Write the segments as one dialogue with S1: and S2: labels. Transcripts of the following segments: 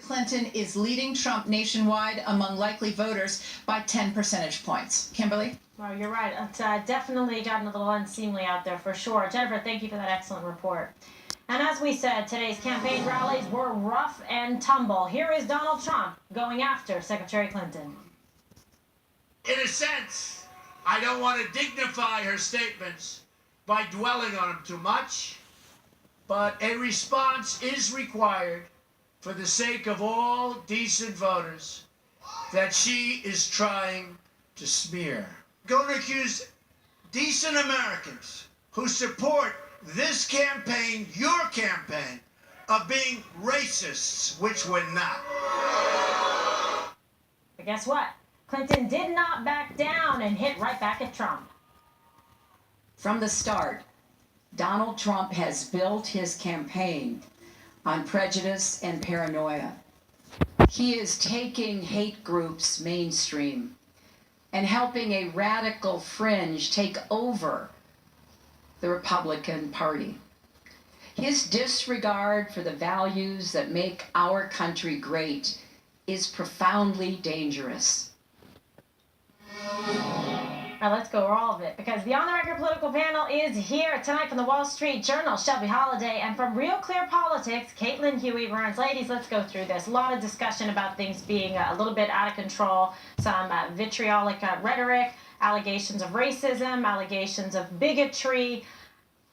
S1: Clinton is leading Trump nationwide among likely voters by 10 percentage points. Kimberly?
S2: Well, you're right. It's definitely gotten a little unseemly out there for sure. Jennifer, thank you for that excellent report. And as we said, today's campaign rallies were rough and tumble. Here is Donald Trump going after Secretary Clinton.
S3: In a sense, I don't want to dignify her statements by dwelling on them too much, but a response is required for the sake of all decent voters that she is trying to smear. Going to accuse decent Americans who support this campaign, your campaign, of being racists, which we're not.
S2: But guess what? Clinton did not back down and hit right back at Trump.
S4: From the start, Donald Trump has built his campaign on prejudice and paranoia. He is taking hate groups mainstream and helping a radical fringe take over the Republican Party. His disregard for the values that make our country great is profoundly dangerous.
S2: All right, let's go over all of it, because the On the Record political panel is here tonight from the Wall Street Journal, Shelby Holliday, and from Real Clear Politics, Caitlin Huey-Burns. Ladies, let's go through this. A lot of discussion about things being a little bit out of control, some vitriolic rhetoric, allegations of racism, allegations of bigotry.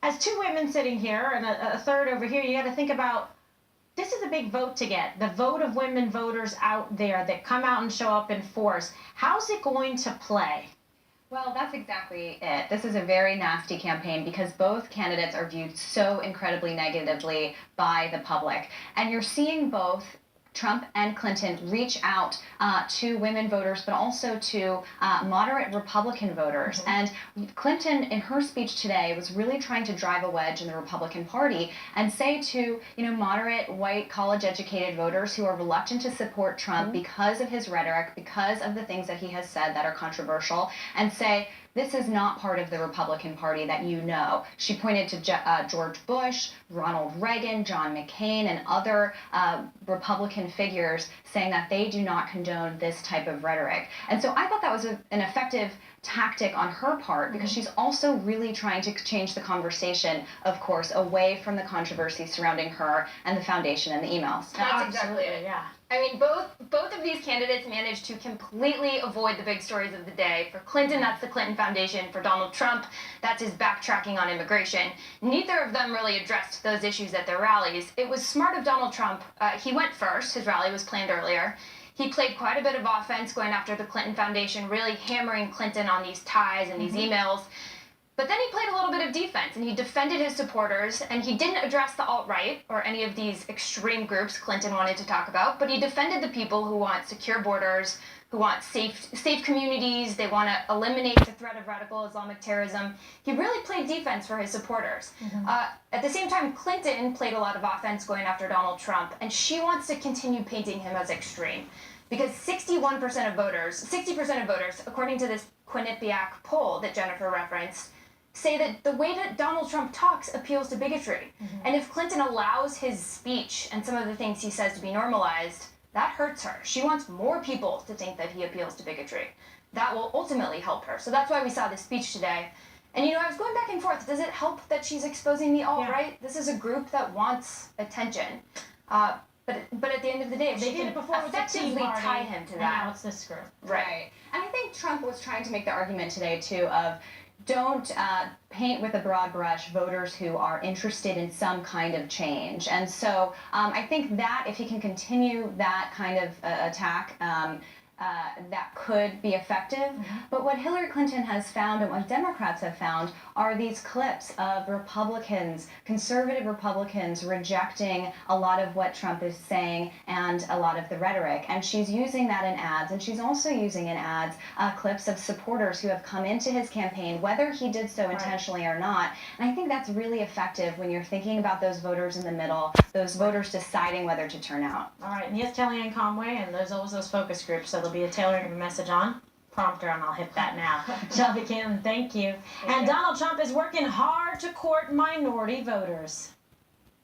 S2: As two women sitting here and a third over here, you got to think about, this is a big vote to get, the vote of women voters out there that come out and show up in force. How's it going to play?
S5: Well, that's exactly it. This is a very nasty campaign because both candidates are viewed so incredibly negatively by the public. And you're seeing both Trump and Clinton reach out to women voters, but also to moderate Republican voters. And Clinton, in her speech today, was really trying to drive a wedge in the Republican Party and say to, moderate, white, college-educated voters who are reluctant to support Trump because of his rhetoric, because of the things that he has said that are controversial, and say, this is not part of the Republican Party that you know. She pointed to George Bush, Ronald Reagan, John McCain, and other Republican figures saying that they do not condone this type of rhetoric. And so I thought that was an effective tactic on her part, because she's also really trying to change the conversation, of course, away from the controversy surrounding her and the foundation and the emails.
S6: That's exactly it.
S2: Yeah.
S6: I mean, both of these candidates managed to completely avoid the big stories of the day. For Clinton, that's the Clinton Foundation. For Donald Trump, that's his backtracking on immigration. Neither of them really addressed those issues at their rallies. It was smart of Donald Trump. He went first. His rally was planned earlier. He played quite a bit of offense going after the Clinton Foundation, really hammering Clinton on these ties and these emails. But then he played a little bit of defense, and he defended his supporters, and he didn't address the alt-right or any of these extreme groups Clinton wanted to talk about, but he defended the people who want secure borders, who want safe communities. They want to eliminate the threat of radical Islamic terrorism. He really played defense for his supporters. At the same time, Clinton played a lot of offense going after Donald Trump, and she wants to continue painting him as extreme. Because 60% of voters, according to this Quinnipiac poll that Jennifer referenced, say that the way that Donald Trump talks appeals to bigotry. And if Clinton allows his speech and some of the things he says to be normalized, that hurts her. She wants more people to think that he appeals to bigotry. That will ultimately help her. So that's why we saw this speech today. And I was going back and forth. Does it help that she's exposing the alt-right? Yeah. This is a group that wants attention. But at the end of the day,
S2: they did it before
S6: effectively
S2: with the Tea Party,
S6: tie him to that.
S2: Now it's this group.
S5: Right. And I think Trump was trying to make the argument today, too, of don't paint with a broad brush voters who are interested in some kind of change. And so I think that if he can continue that kind of attack, that could be effective. But what Hillary Clinton has found and what Democrats have found are these clips of Republicans, conservative Republicans, rejecting a lot of what Trump is saying and a lot of the rhetoric. And she's using that in ads, and she's also using in ads clips of supporters who have come into his campaign, whether he did so intentionally or not. And I think that's really effective when you're thinking about those voters in the middle, those voters deciding whether to turn out.
S2: All right, and yes, Kellyanne Conway, and there's always those focus groups, so there'll be a tailoring of a message on prompter, and I'll hit that now. Shelby Caitlin, thank you. And Donald Trump is working hard to court minority voters.